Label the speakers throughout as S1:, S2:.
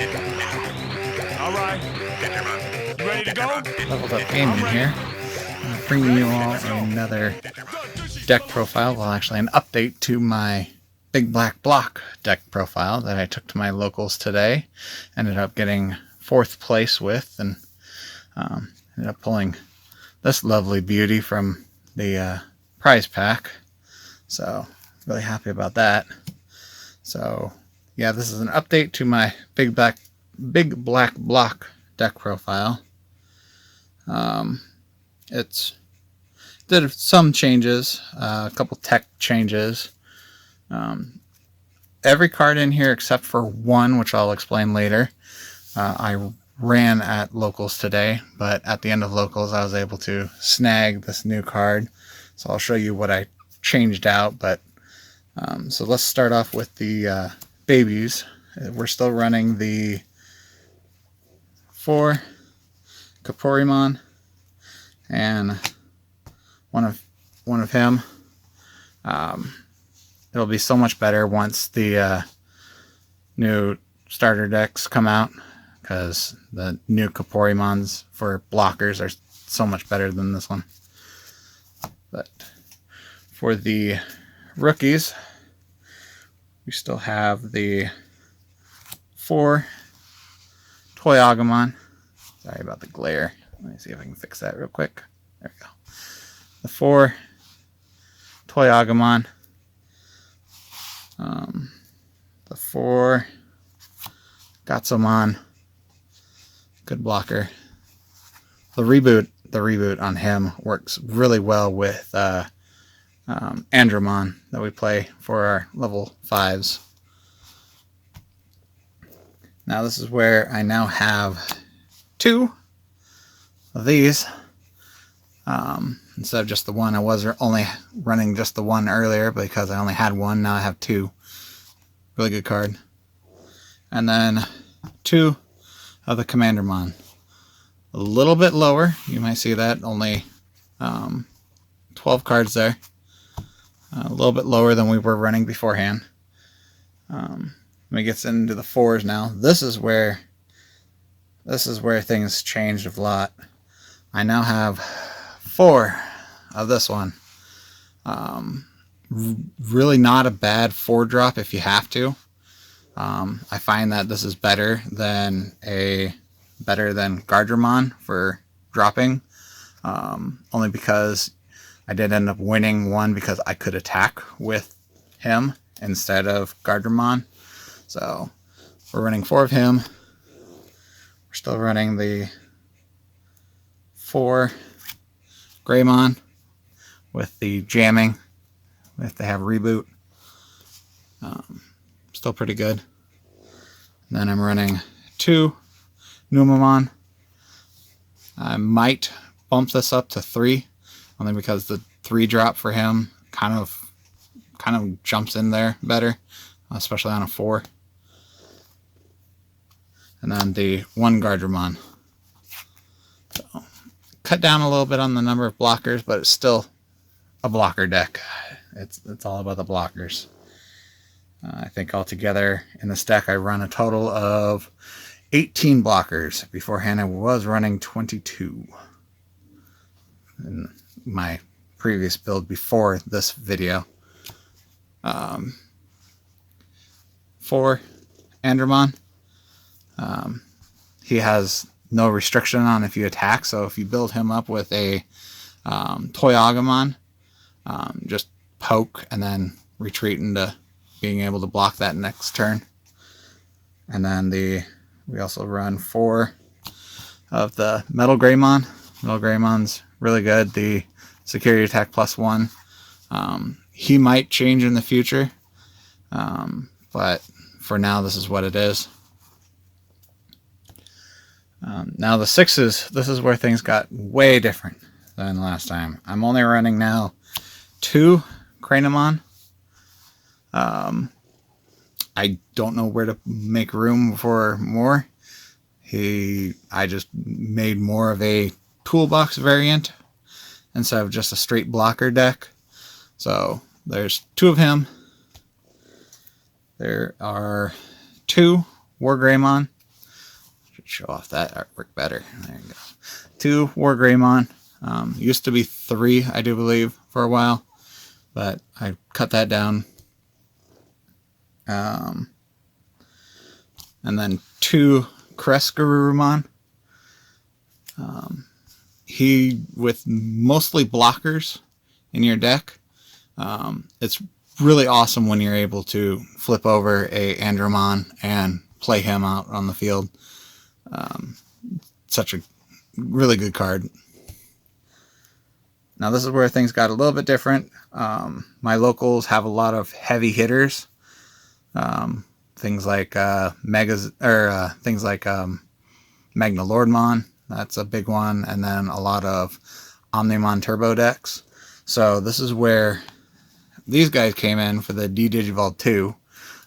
S1: All right. You ready to go?
S2: Leveled up gaming here. I'm bringing you all another deck profile. Well, actually, an update to my Big Black Block deck profile that I took to my locals today. Ended up getting 4th place with, and ended up pulling this lovely beauty from the prize pack. So, really happy about that. So, yeah, this is an update to my Big Black Block deck profile. It's did some changes, a couple tech changes. Every card in here except for one, which I'll explain later, I ran at locals today, but at the end of locals I was able to snag this new card. So I'll show you what I changed out. But so let's start off with the babies. We're still running the 4 Kaporimon and one of him. It'll be so much better once the new starter decks come out, because the new Kaporimons for blockers are so much better than this one. But for the rookies, we still have the 4 Toy Agumon. Sorry about the glare. Let me see if I can fix that real quick. There we go. The 4 Toy Agumon. The 4 Gatsumon. Good blocker. The reboot on him works really well with Andromon that we play for our level 5s. Now this is where I now have 2 of these instead of just the one. I was only running just the one earlier because I only had one. Now I have 2. Really good card. And then 2 of the Commandermon. A little bit lower. You might see that. Only 12 cards there. A little bit lower than we were running beforehand. When it gets into the 4s now, this is where things changed a lot. I now have 4 of this one. Really not a bad 4 drop if you have to. I find that this is better than Gardramon for dropping. Only because I did end up winning one because I could attack with him instead of Gardramon. So we're running 4 of him. We're still running the 4 Greymon with the jamming. If they have reboot. Still pretty good. And then I'm running 2 Numamon. I might bump this up to 3, only because the 3 drop for him kind of jumps in there better, especially on a 4. And then the 1 Gardramon. So, cut down a little bit on the number of blockers, but it's still a blocker deck. It's all about the blockers. I think altogether in this deck I run a total of 18 blockers. Beforehand I was running 22 in my previous build before this video. 4 Andromon. He has no restriction on if you attack, so if you build him up with a Toy Agumon, just poke and then retreat into being able to block that next turn. And then we also run 4 of the Metal Greymon. Metal Greymon's really good. The security attack +1. He might change in the future, but for now this is what it is. Now the 6s, this is where things got way different than last time. I'm only running now 2 Cranomon. I don't know where to make room for more. I just made more of a toolbox variant instead of just a straight blocker deck. So there's 2 of him. There are 2 War Greymon. Should show off that artwork better. There you go. 2 War Greymon. Used to be 3, I do believe, for a while, but I cut that down. And then 2 Kresgarurumon. He, with mostly blockers in your deck, it's really awesome when you're able to flip over a Andromon and play him out on the field. Such a really good card. Now this is where things got a little bit different. My locals have a lot of heavy hitters. Things like things like Magna Lordmon. That's a big one, and then a lot of Omnimon Turbo decks. So this is where these guys came in for the D-Digivolve 2.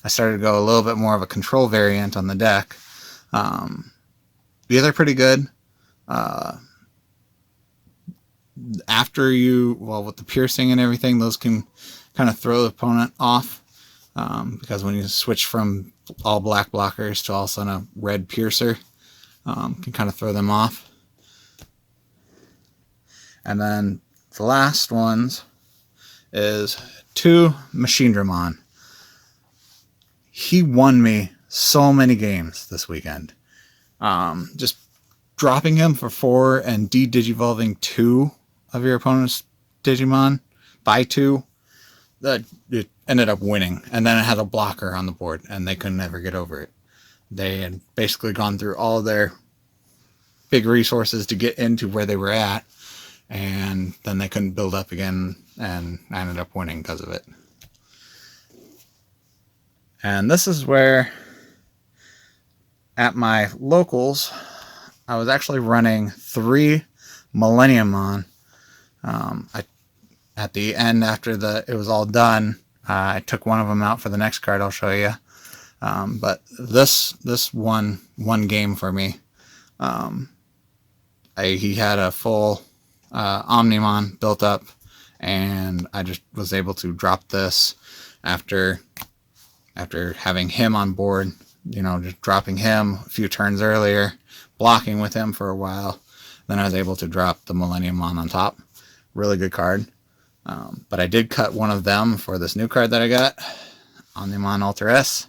S2: I started to go a little bit more of a control variant on the deck. These are pretty good. After you, well, with the piercing and everything, those can kind of throw the opponent off. Because when you switch from all black blockers to all of a sudden a red piercer, can kind of throw them off. And then the last ones is 2 Machinedramon. He won me so many games this weekend. Just dropping him for 4 and de-digivolving 2 of your opponent's Digimon by 2, it ended up winning. And then it had a blocker on the board, and they could never get over it. They had basically gone through all their big resources to get into where they were at, and then they couldn't build up again, and I ended up winning because of it. And this is where, at my locals, I was actually running 3 Millenniummon. At the end, after it was all done, I took one of them out for the next card I'll show you. But this won one game for me. He had a full Omnimon built up, and I just was able to drop this after having him on board. You know, just dropping him a few turns earlier, blocking with him for a while. Then I was able to drop the Millenniummon on top. Really good card. But I did cut one of them for this new card that I got, Omnimon Ultra S.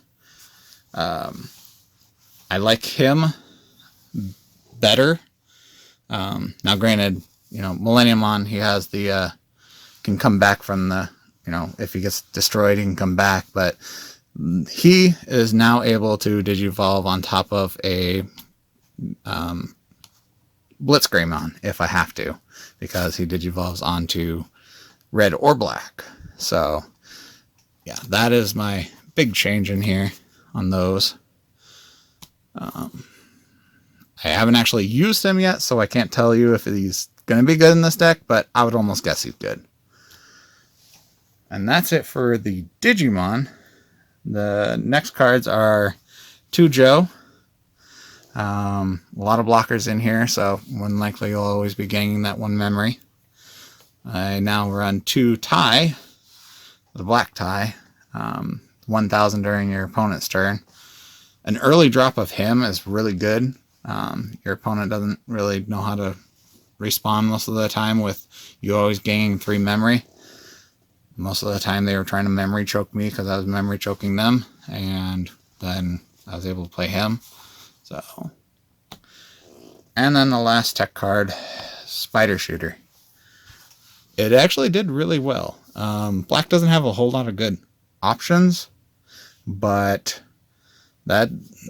S2: I like him better. Now granted, you know, Millenniummon, he has the, can come back from the, you know, if he gets destroyed, he can come back, but he is now able to Digivolve on top of a, Blitzgreymon if I have to, because he Digivolves onto red or black. So yeah, that is my big change in here on those. I haven't actually used him yet, so I can't tell you if he's going to be good in this deck, but I would almost guess he's good. And that's it for the Digimon. The next cards are 2 Joe. A lot of blockers in here, so more than likely you'll always be gaining that 1 memory. I now run 2 Tai, the black Tai, 1,000 during your opponent's turn. An early drop of him is really good. Your opponent doesn't really know how to respawn most of the time with you always gaining 3 memory. Most of the time they were trying to memory choke me because I was memory choking them, and then I was able to play him. So, and then the last tech card, Spider Shooter. It actually did really well. Black doesn't have a whole lot of good options, but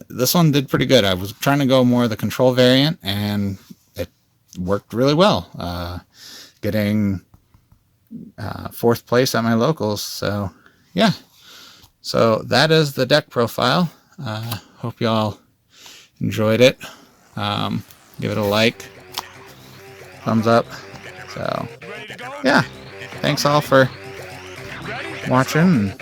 S2: this one did pretty good. I was trying to go more of the control variant, and it worked really well. Getting 4th place at my locals. So yeah, so that is the deck profile. Hope y'all enjoyed it. Give it a like, thumbs up. So yeah, thanks all for watching.